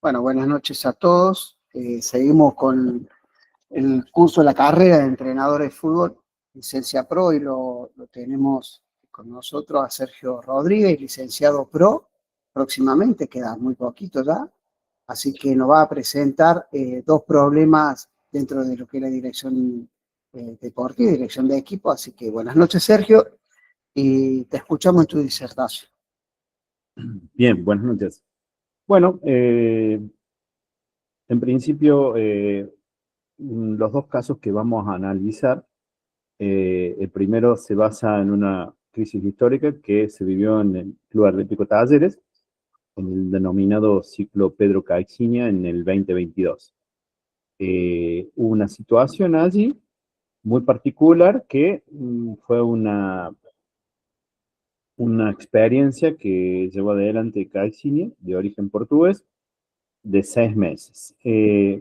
Bueno, buenas noches a todos. Seguimos con el curso de la carrera de entrenadores de fútbol, licencia pro, y lo tenemos con nosotros a Sergio Rodríguez, licenciado pro, próximamente, queda muy poquito ya, así que nos va a presentar dos problemas dentro de lo que es la dirección deportiva, dirección de equipo. Así que buenas noches, Sergio, y te escuchamos en tu disertación. Bien, buenas noches. Bueno, en principio, los dos casos que vamos a analizar, el primero se basa en una crisis histórica que se vivió en el Club Atlético Talleres, en el denominado ciclo Pedro Caixinha en el 2022. Hubo una situación allí muy particular que fue una experiencia que llevó adelante Caixinha, de origen portugués, de 6 meses.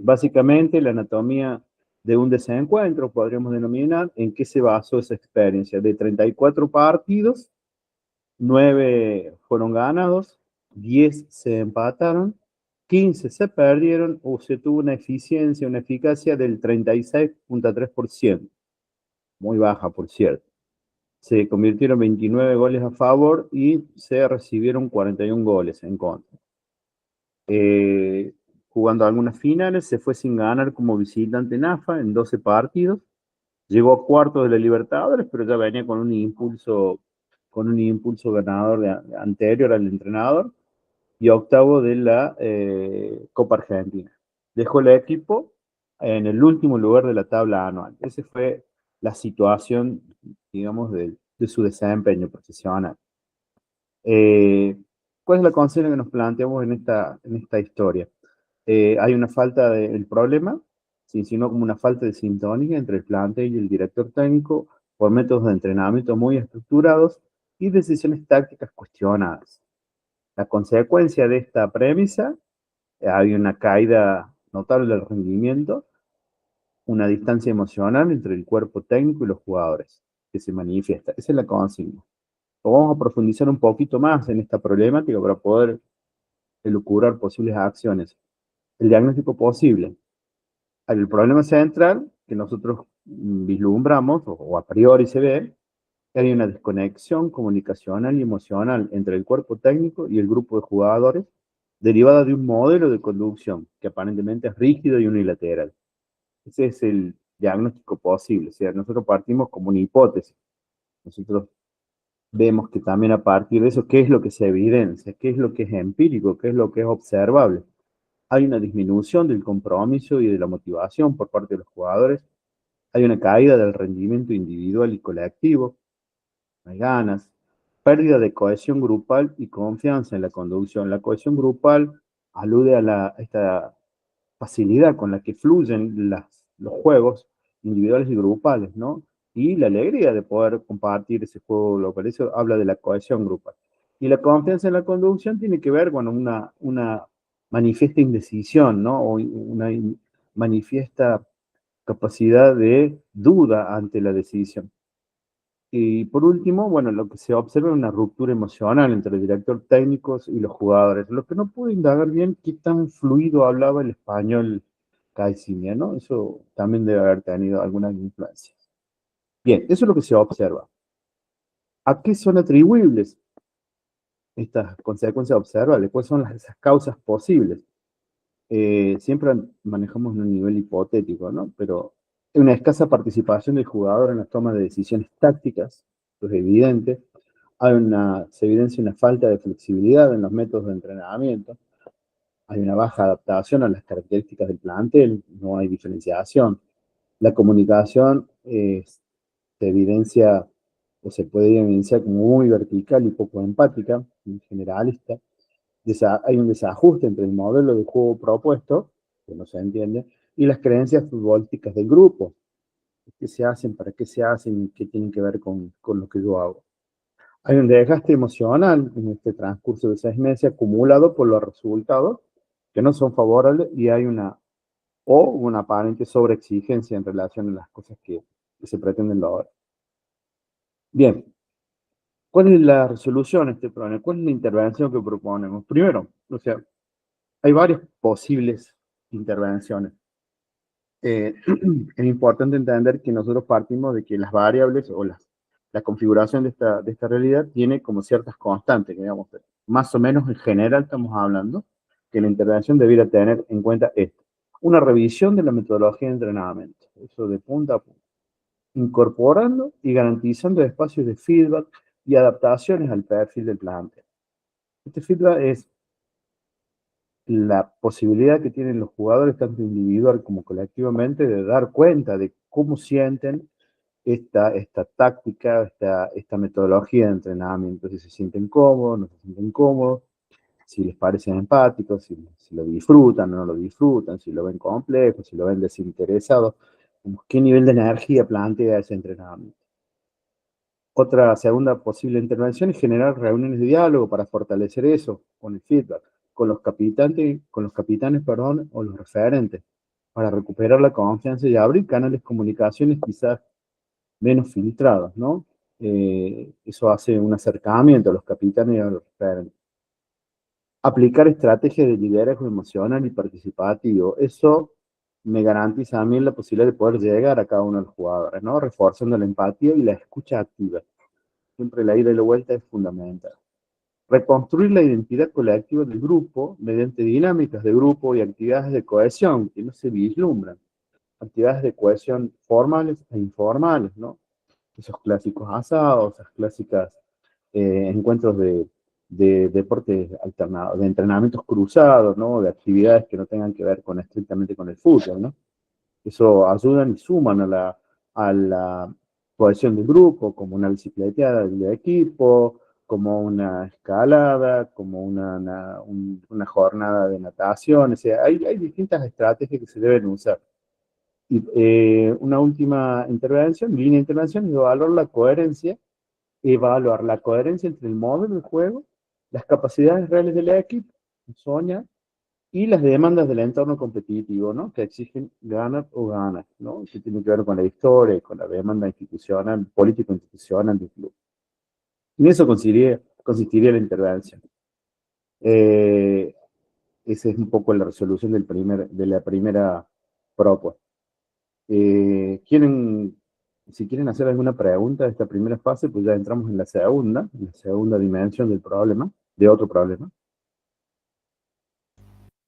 Básicamente, la anatomía de un desencuentro, podríamos denominar, en qué se basó esa experiencia. De 34 partidos, 9 fueron ganados, 10 se empataron, 15 se perdieron o se tuvo una eficiencia, una eficacia del 36,3%, muy baja, por cierto. Se convirtieron 29 goles a favor y se recibieron 41 goles en contra. Jugando algunas finales, se fue sin ganar como visitante en AFA en 12 partidos. Llegó a cuartos de la Libertadores, pero ya venía con un impulso ganador anterior al entrenador, y octavo de la Copa Argentina. Dejó el equipo en el último lugar de la tabla anual. Esa fue la situación, digamos, de su desempeño profesional. ¿Cuál es la consigna que nos planteamos en esta historia? Hay una falta del problema, sino como una falta de sintonía entre el plantel y el director técnico por métodos de entrenamiento muy estructurados y decisiones tácticas cuestionadas. La consecuencia de esta premisa, hay una caída notable del rendimiento, una distancia emocional entre el cuerpo técnico y los jugadores que se manifiesta. Esa es la consigna. Vamos a profundizar un poquito más en esta problemática para poder elucubrar posibles acciones. El diagnóstico posible. El problema central que nosotros vislumbramos, o a priori se ve, que hay una desconexión comunicacional y emocional entre el cuerpo técnico y el grupo de jugadores, derivada de un modelo de conducción que aparentemente es rígido y unilateral. Ese es el diagnóstico posible. O sea, nosotros partimos como una hipótesis. Nosotros vemos que también a partir de eso, ¿qué es lo que se evidencia? ¿Qué es lo que es empírico? ¿Qué es lo que es observable? Hay una disminución del compromiso y de la motivación por parte de los jugadores. Hay una caída del rendimiento individual y colectivo. Hay ganas. Pérdida de cohesión grupal y confianza en la conducción. La cohesión grupal alude a esta facilidad con la que fluyen los juegos individuales y grupales, ¿no? Y la alegría de poder compartir ese juego local. Eso habla de la cohesión grupal. Y la confianza en la conducción tiene que ver con una manifiesta indecisión, ¿no? O una manifiesta capacidad de duda ante la decisión. Y por último, bueno, lo que se observa es una ruptura emocional entre el director técnico y los jugadores. Lo que no pude indagar bien qué tan fluido hablaba el español Caixinha, ¿no? Eso también debe haber tenido algunas influencias. Bien, eso es lo que se observa. ¿A qué son atribuibles estas consecuencias observables? ¿Cuáles son esas causas posibles? Siempre manejamos un nivel hipotético, ¿no? Pero una escasa participación del jugador en la toma de decisiones tácticas, eso es evidente. Se evidencia una falta de flexibilidad en los métodos de entrenamiento. Hay una baja adaptación a las características del plantel, no hay diferenciación. La comunicación se evidencia o se puede evidenciar como muy vertical y poco empática, generalista. Hay un desajuste entre el modelo de juego propuesto, que no se entiende, y las creencias futbolísticas del grupo. ¿Qué se hacen? ¿Para qué se hacen? ¿Qué tienen que ver con lo que yo hago? Hay un desgaste emocional en este transcurso de 6 meses acumulado por los resultados que no son favorables, y hay una aparente sobreexigencia en relación a las cosas que se pretenden lograr. Bien, ¿cuál es la resolución a este problema? ¿Cuál es la intervención que proponemos? Primero, o sea, Hay varias posibles intervenciones. Es importante entender que nosotros partimos de que las variables o la configuración de esta realidad tiene como ciertas constantes, digamos, más o menos en general estamos hablando que la intervención debiera tener en cuenta esto. Una revisión de la metodología de entrenamiento, eso de punta a punta, incorporando y garantizando espacios de feedback y adaptaciones al perfil del plantel. Este feedback es la posibilidad que tienen los jugadores, tanto individual como colectivamente, de dar cuenta de cómo sienten esta táctica, esta metodología de entrenamiento, si se sienten cómodos, no se sienten cómodos, si les parece empático, si lo disfrutan o no lo disfrutan, si lo ven complejo, si lo ven desinteresado, qué nivel de energía plantea ese entrenamiento. Otra segunda posible intervención es generar reuniones de diálogo para fortalecer eso, con el feedback, con los capitanes, perdón, o los referentes, para recuperar la confianza y abrir canales de comunicaciones quizás menos filtrados, ¿no? Eso hace un acercamiento a los capitanes y a los referentes. Aplicar estrategias de liderazgo emocional y participativo, eso me garantiza a mí la posibilidad de poder llegar a cada uno de los jugadores, ¿no? Reforzando la empatía y la escucha activa. Siempre la ida y la vuelta es fundamental. Reconstruir la identidad colectiva del grupo mediante dinámicas de grupo y actividades de cohesión que no se vislumbran. Actividades de cohesión formales e informales, ¿no? Esos clásicos asados, esas clásicas encuentros de deportes alternados, de entrenamientos cruzados, ¿no? De actividades que no tengan que ver estrictamente con el fútbol, ¿no? Eso ayudan y suman a la cohesión del grupo, como una bicicleteada de equipo, como una escalada, como una jornada de natación. O sea, hay distintas estrategias que se deben usar. Y una última intervención, línea de intervención, es evaluar la coherencia entre el modelo del juego, las capacidades reales del equipo, Sonia, y las demandas del entorno competitivo, ¿no? Que exigen ganar o ganar, ¿no? Que tiene que ver con la historia y con la demanda institucional, político-institucional del club. En eso consistiría la intervención. Esa es un poco la resolución de la primera propuesta. Si quieren hacer alguna pregunta de esta primera fase, pues ya entramos en la segunda dimensión del problema, de otro problema.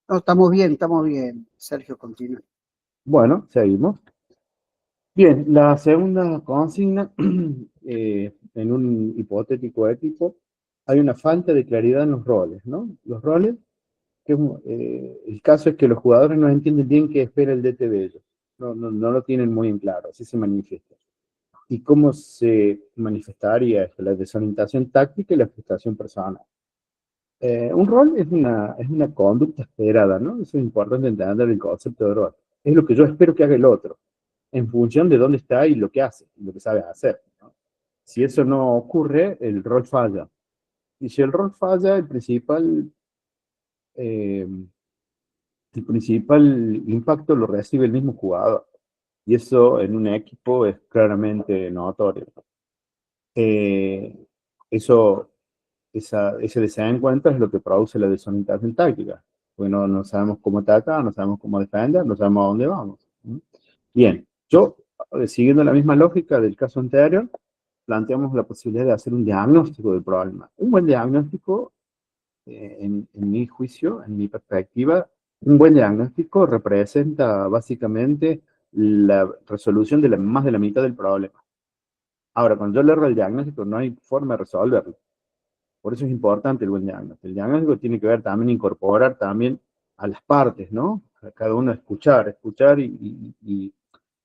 No, estamos bien, Sergio, continúa. Bueno, seguimos. Bien, la segunda consigna, en un hipotético equipo, hay una falta de claridad en los roles, ¿no? Los roles, el caso es que los jugadores no entienden bien qué espera el DT de ellos, no lo tienen muy en claro, así se manifiesta. ¿Y cómo se manifestaría esto? La desorientación táctica y la frustración personal. Un rol es una conducta esperada, ¿no? Eso es importante entender el concepto de rol. Es lo que yo espero que haga el otro, en función de dónde está y lo que hace, lo que sabe hacer, ¿no? Si eso no ocurre, el rol falla. Y si el rol falla, eh, el principal impacto lo recibe el mismo jugador. Y eso en un equipo es claramente notorio. Eh, eso ese desencuentro es lo que produce la desorientación táctica, porque no sabemos cómo atacar, no sabemos cómo defender, no sabemos a dónde vamos. Bien, siguiendo la misma lógica del caso anterior, planteamos la posibilidad de hacer un diagnóstico del problema. Un buen diagnóstico, en mi juicio, en mi perspectiva, un buen diagnóstico representa básicamente la resolución de más de la mitad del problema. Ahora, cuando yo le erro el diagnóstico, no hay forma de resolverlo. Por eso es importante el buen diagnóstico. El diagnóstico tiene que ver también, incorporar también a las partes, ¿no? A cada uno escuchar y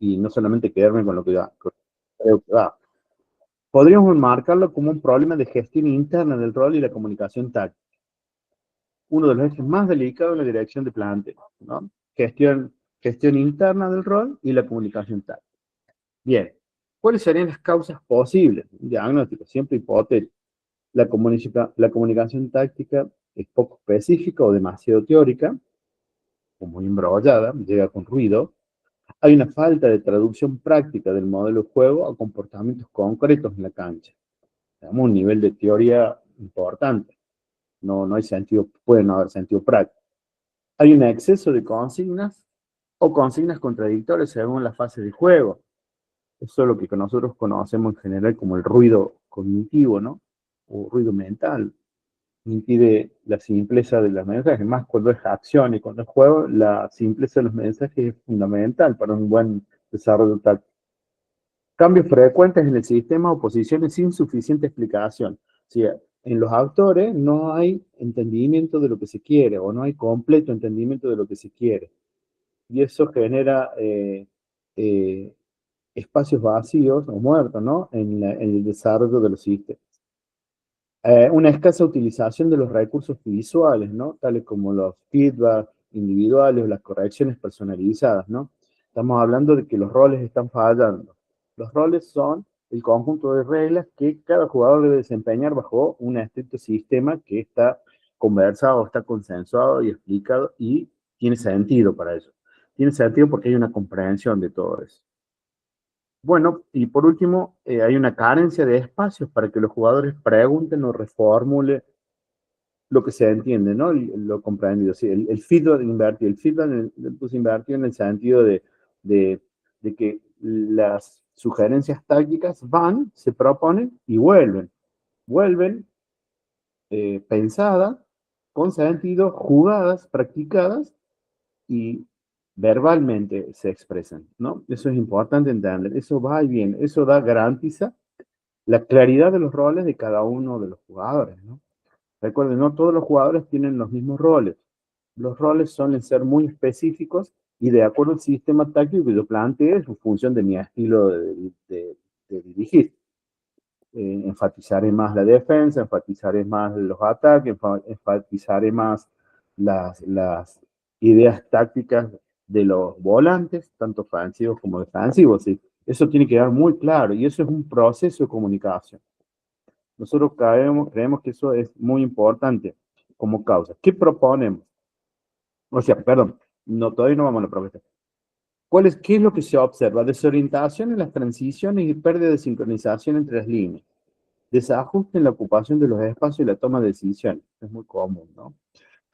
no solamente quedarme con lo que creo que da. Podríamos marcarlo como un problema de gestión interna del rol y la comunicación táctica. Uno de los ejes más delicados en la dirección de plantel, ¿no? Gestión interna del rol y la comunicación táctica. Bien, ¿cuáles serían las causas posibles? Un diagnóstico, siempre hipotético. La comunicación táctica es poco específica o demasiado teórica, o muy embrollada, llega con ruido. Hay una falta de traducción práctica del modelo de juego a comportamientos concretos en la cancha. Tenemos un nivel de teoría importante. No hay sentido, puede no haber sentido práctico. Hay un exceso de consignas o consignas contradictorias según la fase de juego. Eso es lo que nosotros conocemos en general como el ruido cognitivo, ¿no? O ruido mental. Impide la simpleza de los mensajes, más cuando es acción y cuando es juego, la simpleza de los mensajes es fundamental para un buen desarrollo táctico. Cambios frecuentes en el sistema o posiciones sin suficiente explicación. Si en los actores no hay entendimiento de lo que se quiere o no hay completo entendimiento de lo que se quiere. Y eso genera eh, espacios vacíos o muertos, ¿no? En el desarrollo de los sistemas. Una escasa utilización de los recursos visuales, ¿no? Tales como los feedback individuales o las correcciones personalizadas, ¿no? Estamos hablando de que los roles están fallando. Los roles son el conjunto de reglas que cada jugador debe desempeñar bajo un estricto sistema que está conversado, está consensuado y explicado y tiene sentido para eso. Tiene sentido porque hay una comprensión de todo eso. Bueno, y por último, hay una carencia de espacios para que los jugadores pregunten o reformulen lo que se entiende, ¿no? Lo comprendido. Sí, el feedback invertido. El feedback pues, invertido en el sentido de, de que las sugerencias tácticas van, se proponen y vuelven. Vuelven pensadas, con sentido, jugadas, practicadas y verbalmente se expresan, ¿no? Eso es importante entender. Eso va y viene. Eso garantiza la claridad de los roles de cada uno de los jugadores, ¿no? Recuerden, no todos los jugadores tienen los mismos roles. Los roles suelen ser muy específicos y de acuerdo al sistema táctico que yo plantee, es en función de mi estilo de dirigir. Enfatizaré más la defensa, enfatizaré más los ataques, enfatizaré más las ideas tácticas de los volantes, tanto ofensivos como defensivos. ¿Sí? Eso tiene que quedar muy claro y eso es un proceso de comunicación. Nosotros creemos que eso es muy importante como causa. ¿Qué proponemos? O sea, perdón, no, todavía no vamos a la propuesta. ¿Qué es lo que se observa? Desorientación en las transiciones y pérdida de sincronización entre las líneas. Desajuste en la ocupación de los espacios y la toma de decisiones. Es muy común, ¿no?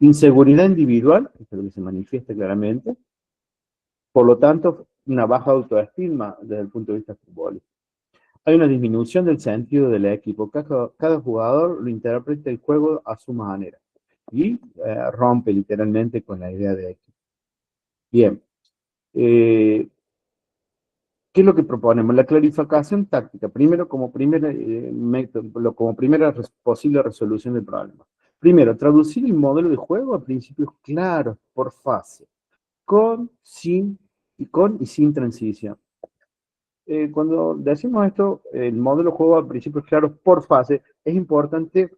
Inseguridad individual, que es lo que se manifiesta claramente. Por lo tanto, una baja autoestima desde el punto de vista futbolístico. Hay una disminución del sentido del equipo. Cada jugador lo interpreta el juego a su manera y rompe literalmente con la idea de equipo. Bien. ¿Qué es lo que proponemos? La clarificación táctica, primero como primera, método, como primera posible resolución del problema. Primero, traducir el modelo de juego a principios claros por fase, con y sin transición. Cuando decimos esto, el modelo de juego a principios claros por fase, es importante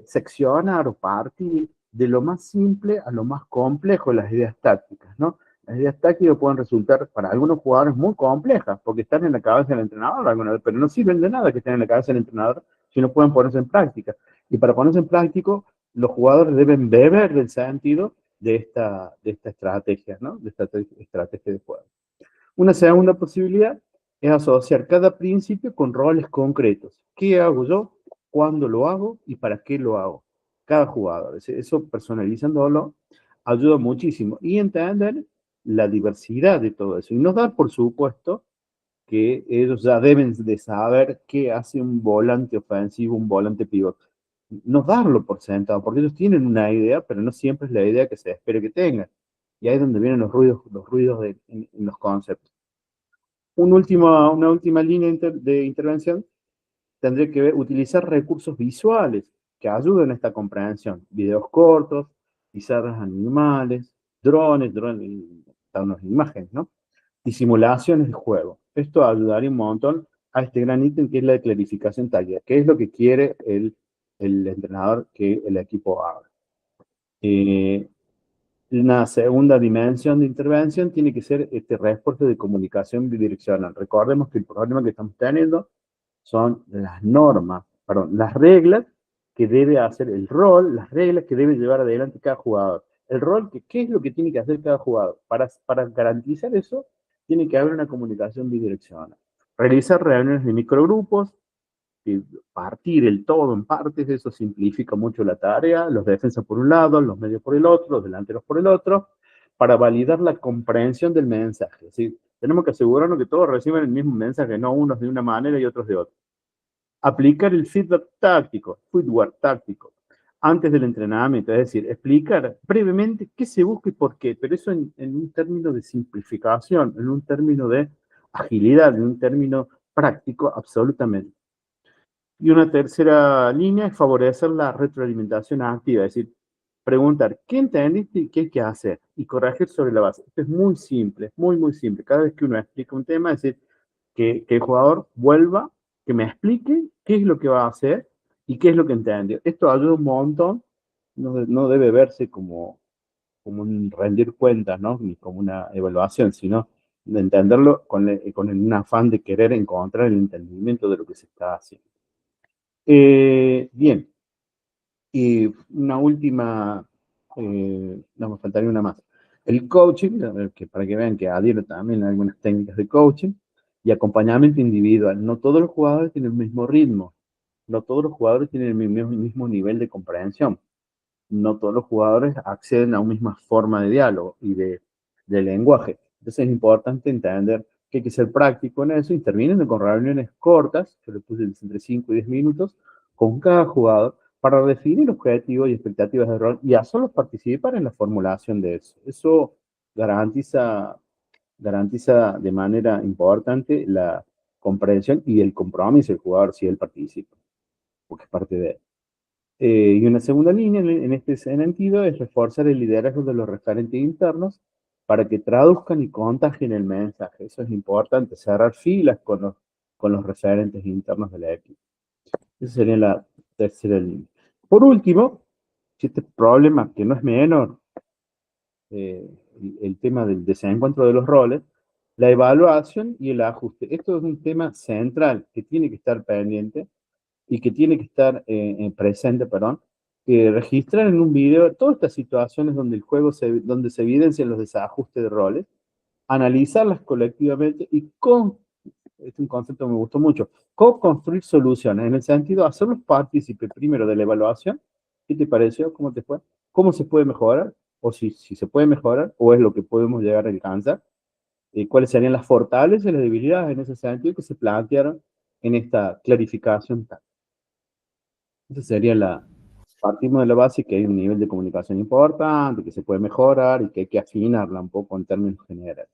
seccionar o partir de lo más simple a lo más complejo las ideas tácticas, ¿no? Las ideas tácticas pueden resultar para algunos jugadores muy complejas, porque están en la cabeza del entrenador alguna vez, pero no sirven de nada que estén en la cabeza del entrenador si no pueden ponerse en práctica. Y para ponerse en práctica, los jugadores deben beber del sentido de esta estrategia, ¿no? De esta estrategia de juego. Una segunda posibilidad es asociar cada principio con roles concretos. ¿Qué hago yo? ¿Cuándo lo hago? ¿Y para qué lo hago? Cada jugador. Eso personalizándolo ayuda muchísimo. Y entender la diversidad de todo eso. Y nos da, por supuesto, que ellos ya deben de saber qué hace un volante ofensivo, un volante pivot. No darlo por sentado, porque ellos tienen una idea, pero no siempre es la idea que se espera que tengan. Y ahí es donde vienen los ruidos en los conceptos. Una última línea de intervención tendría que ver, utilizar recursos visuales que ayuden a esta comprensión. Videos cortos, pizarras animales, drones, unas imágenes, ¿no? Y simulaciones de juego. Esto ayudaría un montón a este gran ítem que es la clarificación táctica, que es lo que quiere el entrenador que el equipo haga. Una segunda dimensión de intervención tiene que ser este refuerzo de comunicación bidireccional. Recordemos que el problema que estamos teniendo son las normas, perdón, las reglas que debe hacer el rol, las reglas que debe llevar adelante cada jugador. El rol, ¿qué es lo que tiene que hacer cada jugador? Para garantizar eso, tiene que haber una comunicación bidireccional. Realizar reuniones de microgrupos, partir el todo en partes, eso simplifica mucho la tarea, los defensas por un lado, los medios por el otro, los delanteros por el otro, para validar la comprensión del mensaje. ¿Sí? Tenemos que asegurarnos que todos reciben el mismo mensaje, no unos de una manera y otros de otra. Aplicar el feedback táctico, antes del entrenamiento, es decir, explicar brevemente qué se busca y por qué, pero eso en un término de simplificación, en un término de agilidad, en un término práctico, absolutamente. Y una tercera línea es favorecer la retroalimentación activa, es decir, preguntar qué entendiste y qué hay que hacer y corregir sobre la base. Esto es muy simple, muy, muy simple. Cada vez que uno explica un tema, es decir, que el jugador vuelva, que me explique qué es lo que va a hacer y qué es lo que entendió. Esto ayuda un montón, no debe verse como un rendir cuentas, ¿no? Ni como una evaluación, sino de entenderlo con un afán de querer encontrar el entendimiento de lo que se está haciendo. Bien, y una última, no, me faltaría una más. El coaching, que para que vean que adhiero también a algunas técnicas de coaching, y acompañamiento individual. No todos los jugadores tienen el mismo ritmo, no todos los jugadores tienen el mismo nivel de comprensión, no todos los jugadores acceden a una misma forma de diálogo y de lenguaje. Entonces es importante entender que hay que ser práctico en eso, interviniendo con reuniones cortas, yo le puse entre 5 y 10 minutos, con cada jugador, para definir objetivos y expectativas de rol y hacerlos participar en la formulación de eso. Eso garantiza de manera importante la comprensión y el compromiso del jugador si él participa, porque es parte de él. Y una segunda línea en este sentido es reforzar el liderazgo de los referentes internos para que traduzcan y contagien el mensaje. Eso es importante, cerrar filas con los referentes internos de la equipo. Esa sería la tercera línea. Por último, si este problema, que no es menor, el tema del desencuentro de los roles, la evaluación y el ajuste. Esto es un tema central que tiene que estar pendiente y que tiene que estar presente, perdón, registrar en un video todas estas situaciones donde el juego donde se evidencian los desajustes de roles, analizarlas colectivamente y es un concepto que me gustó mucho, co-construir soluciones, en el sentido de hacerlos partícipes primero de la evaluación. ¿Qué te pareció? ¿Cómo te fue? ¿Cómo se puede mejorar? O si se puede mejorar, o es lo que podemos llegar a alcanzar. ¿Cuáles serían las fortalezas y las debilidades en ese sentido que se plantearon en esta clarificación? Esa sería partimos de la base que hay un nivel de comunicación importante, que se puede mejorar y que hay que afinarla un poco en términos generales.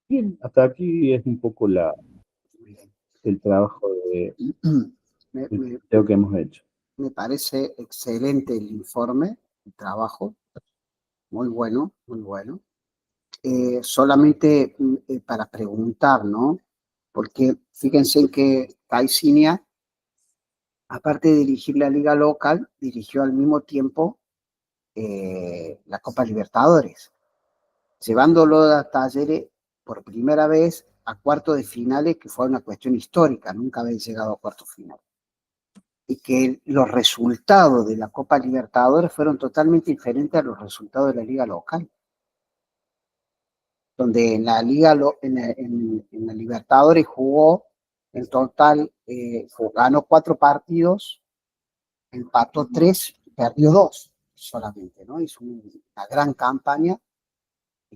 Bien, hasta aquí es un poco el trabajo Me, el me- video que hemos hecho. me parece excelente el informe, el trabajo, muy bueno, muy bueno. Solamente para preguntar, ¿no? Porque fíjense en que Caixinha, aparte de dirigir la liga local, dirigió al mismo tiempo la Copa Libertadores, llevándolo a Talleres por primera vez a cuartos de finales, que fue una cuestión histórica, nunca había llegado a cuartos finales. Y que los resultados de la Copa Libertadores fueron totalmente diferentes a los resultados de la liga local, donde en la liga, en la Libertadores jugó en total, ganó 4 partidos, empató 3, perdió 2 solamente, ¿no? Hizo una gran campaña.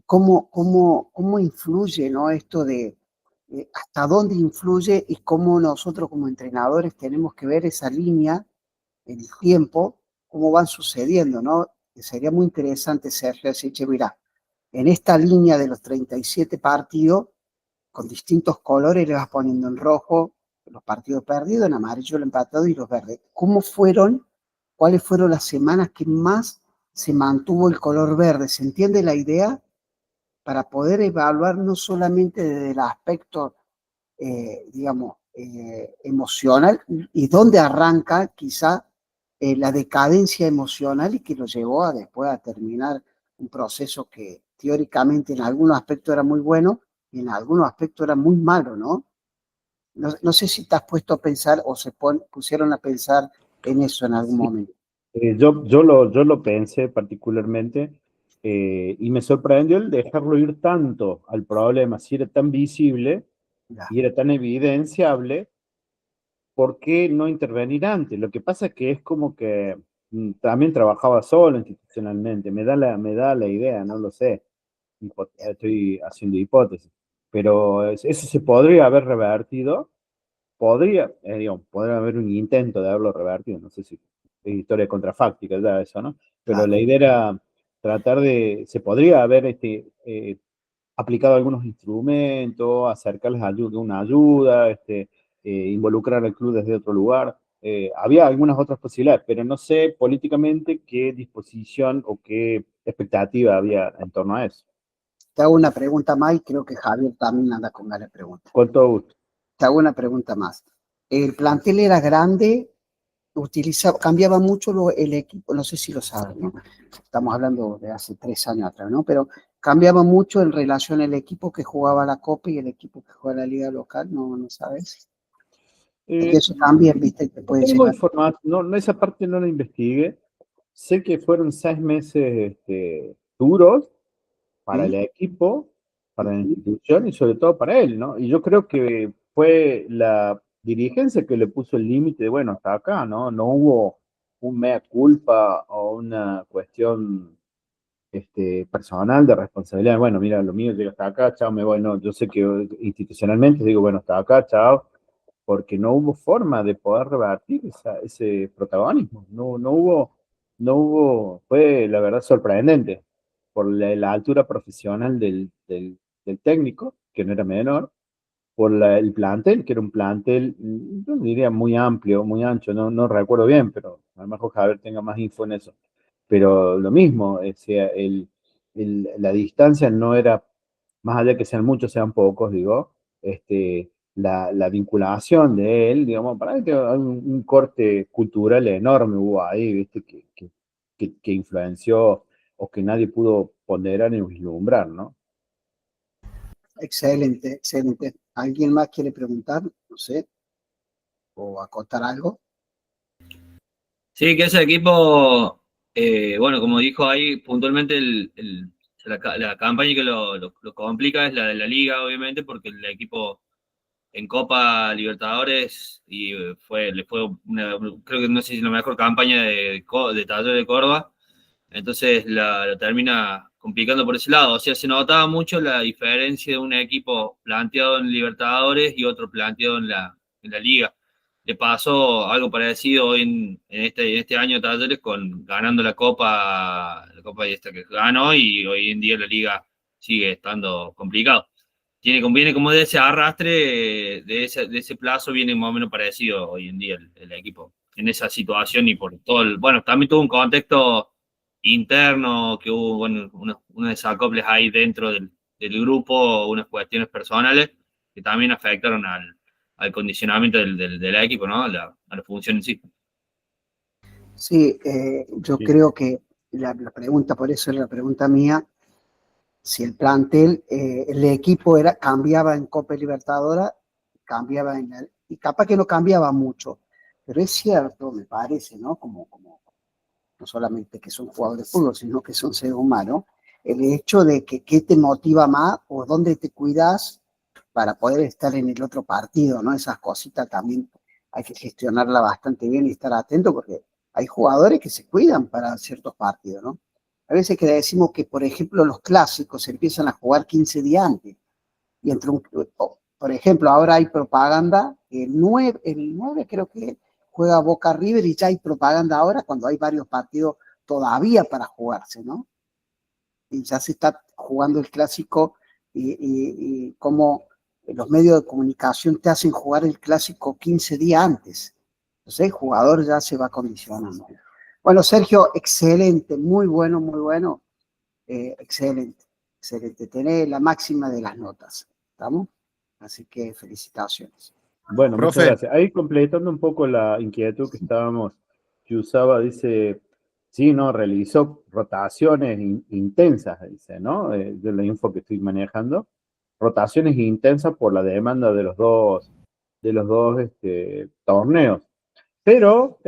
¿Cómo influye, ¿no? Esto de hasta dónde influye y cómo nosotros como entrenadores tenemos que ver esa línea en el tiempo, cómo van sucediendo, ¿no? Que sería muy interesante, Sergio, decir, che, mira, en esta línea de los 37 partidos, con distintos colores, le vas poniendo en rojo los partidos perdidos, en amarillo el empatado y los verdes. ¿Cuáles fueron las semanas que más se mantuvo el color verde? ¿Se entiende la idea? Para poder evaluar no solamente desde el aspecto, digamos, emocional y dónde arranca quizá la decadencia emocional y que lo llevó a después a terminar un proceso que teóricamente en algunos aspectos era muy bueno y en algunos aspectos era muy malo, ¿no? No sé si te has puesto a pensar o pusieron a pensar en eso en algún Sí, momento. yo lo pensé particularmente y me sorprendió el dejarlo ir tanto al problema, si era tan visible Ya, y era tan evidenciable ¿por qué no intervenir antes? Lo que pasa es que es como que también trabajaba solo institucionalmente, me da la idea, no lo sé, estoy haciendo hipótesis, pero eso se podría haber revertido, digamos, podría haber un intento de haberlo revertido, no sé si es historia contrafáctica ya eso, ¿no? Pero la Claro. idea era tratar se podría haber aplicado algunos instrumentos, acercarles una ayuda, involucrar al club desde otro lugar. Había algunas otras posibilidades, pero no sé políticamente qué disposición o qué expectativa había en torno a eso. Te hago una pregunta más y creo que Javier también anda con ganas de preguntar. Con todo gusto. Te hago una pregunta más. El plantel era grande, cambiaba mucho el equipo, no sé si lo sabes, ¿no? Estamos hablando de hace 3 años atrás, ¿no? Pero cambiaba mucho en relación al equipo que jugaba la Copa y el equipo que juega la Liga Local, ¿no sabes? Es que Eh, eso también, viste, te puede Tengo llegar. información, no, esa parte no la investigué. Sé que fueron 6 meses duros para el ¿Sí? equipo, para la institución y sobre todo para él, ¿no? Y yo creo que fue la dirigencia que le puso el límite de, bueno, hasta acá, ¿no? No hubo un mea culpa o una cuestión personal de responsabilidad. Bueno, mira, lo mío llega hasta acá, chao, me voy. No, yo sé que institucionalmente digo, bueno, hasta acá, chao, porque no hubo forma de poder revertir ese protagonismo. No hubo, fue la verdad sorprendente por la altura profesional del técnico, que no era menor, por el plantel, que era un plantel, yo diría muy amplio, muy ancho, no recuerdo bien, pero a lo mejor Javier tenga más info en eso. Pero lo mismo, o sea, la distancia no era, más allá de que sean muchos, sean pocos, digo, la vinculación de él, digamos, para que hay un corte cultural enorme hubo ahí, ¿viste? Que influenció o que nadie pudo ponderar ni vislumbrar, ¿no? Excelente, excelente. ¿Alguien más quiere preguntar? No sé, o acotar algo. Sí, que ese equipo, bueno, como dijo ahí puntualmente, la campaña que lo complica es la de la liga, obviamente, porque el equipo en Copa Libertadores y le fue creo que no sé si la mejor campaña de Talleres de Córdoba, entonces lo termina complicando por ese lado. O sea, se notaba mucho la diferencia de un equipo planteado en Libertadores y otro planteado en la Liga. Le pasó algo parecido hoy en este año Talleres con ganando la Copa esta que ganó, y hoy en día la Liga sigue estando complicado. Viene como de ese arrastre, de ese plazo, viene más o menos parecido hoy en día el equipo en esa situación, y por todo bueno, también tuvo un contexto interno, que hubo, bueno, unos desacoples ahí dentro del grupo, unas cuestiones personales que también afectaron al condicionamiento del equipo, ¿no? A la función en sí. Sí, yo Sí. creo que la pregunta, por eso es la pregunta mía, si el plantel, el equipo cambiaba en Copa Libertadora, y capaz que no cambiaba mucho, pero es cierto, me parece, ¿no? Como no solamente que son jugadores de fútbol, sino que son seres humanos, el hecho de que qué te motiva más o dónde te cuidas para poder estar en el otro partido, ¿no? Esas cositas también hay que gestionarla bastante bien y estar atento porque hay jugadores que se cuidan para ciertos partidos, ¿no? A veces que decimos que, por ejemplo, los clásicos se empiezan a jugar 15 días antes. Y por ejemplo, ahora hay propaganda, el 9 creo que juega Boca River y ya hay propaganda ahora cuando hay varios partidos todavía para jugarse, ¿no? Y ya se está jugando el clásico y como los medios de comunicación te hacen jugar el clásico 15 días antes. Entonces el jugador ya se va condicionando. Bueno, Sergio, excelente, muy bueno, excelente, excelente. Tenés la máxima de las notas, ¿estamos? Así que felicitaciones. Bueno, muchas Profe, gracias. Ahí completando un poco la inquietud que usaba, dice, sí, ¿no? Realizó rotaciones intensas, dice, ¿no? De la info que estoy manejando. Rotaciones intensas por la demanda de los dos torneos. Pero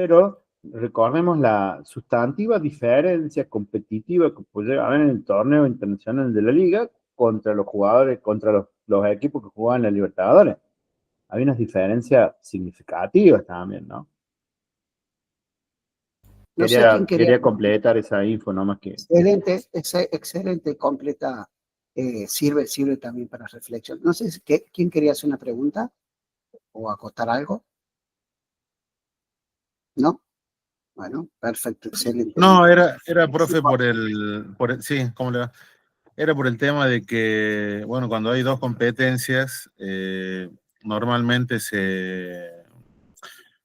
recordemos la sustantiva diferencia competitiva que puede haber en el torneo internacional de la liga contra los jugadores, contra los equipos que jugaban en la Libertadores. hay unas diferencias significativas también, ¿no? No sé quién Quería completar esa info, no más que... Excelente, excelente, completa, sirve también para reflexión. No sé quién quería hacer una pregunta o acotar algo. ¿No? Bueno, perfecto, excelente. No, era profe, sí, ¿cómo le va? Era por el tema de que, bueno, cuando hay dos competencias, normalmente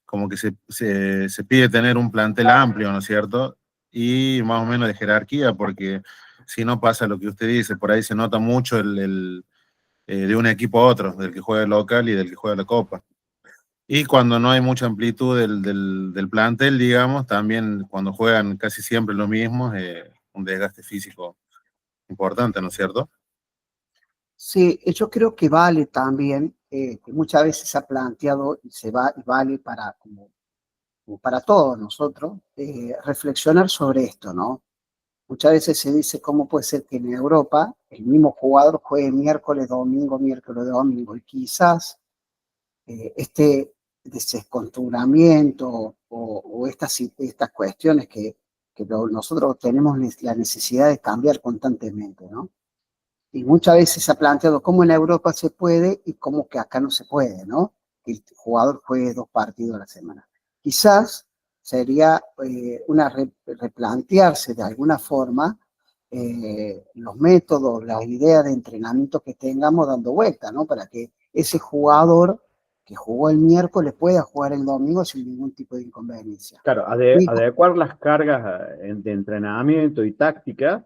como que se pide tener un plantel amplio, ¿no es cierto? Y más o menos de jerarquía, porque si no pasa lo que usted dice, por ahí se nota mucho de un equipo a otro, del que juega el local y del que juega la Copa. Y cuando no hay mucha amplitud del plantel, digamos, también cuando juegan casi siempre lo mismo, un desgaste físico importante, ¿no es cierto? Sí, yo creo que vale también, que muchas veces se ha planteado y vale para, como para todos nosotros, reflexionar sobre esto, ¿no? Muchas veces se dice cómo puede ser que en Europa el mismo jugador juegue miércoles, domingo, y quizás este descontrolamiento o estas cuestiones que nosotros tenemos la necesidad de cambiar constantemente, ¿no? Y muchas veces se ha planteado cómo en Europa se puede y cómo que acá no se puede, ¿no? Que el jugador juegue 2 partidos a la semana. Quizás sería replantearse de alguna forma los métodos, las ideas de entrenamiento que tengamos dando vuelta, ¿no? Para que ese jugador que jugó el miércoles pueda jugar el domingo sin ningún tipo de inconveniencia. Claro, Y, adecuar las cargas de entrenamiento y táctica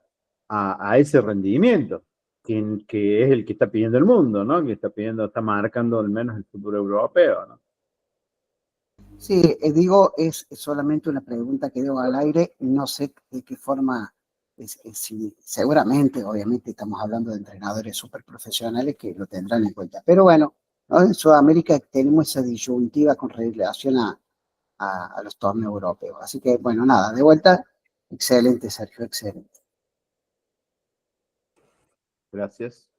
a ese rendimiento, que es el que está pidiendo el mundo, ¿no? Que está marcando al menos el futuro europeo, ¿no? sí, digo, es solamente una pregunta que dejo al aire, no sé de qué forma, seguramente, obviamente estamos hablando de entrenadores súper profesionales que lo tendrán en cuenta, pero bueno, ¿no? En Sudamérica tenemos esa disyuntiva con relación a los torneos europeos, así que bueno, nada, de vuelta, excelente Sergio, excelente. Gracias.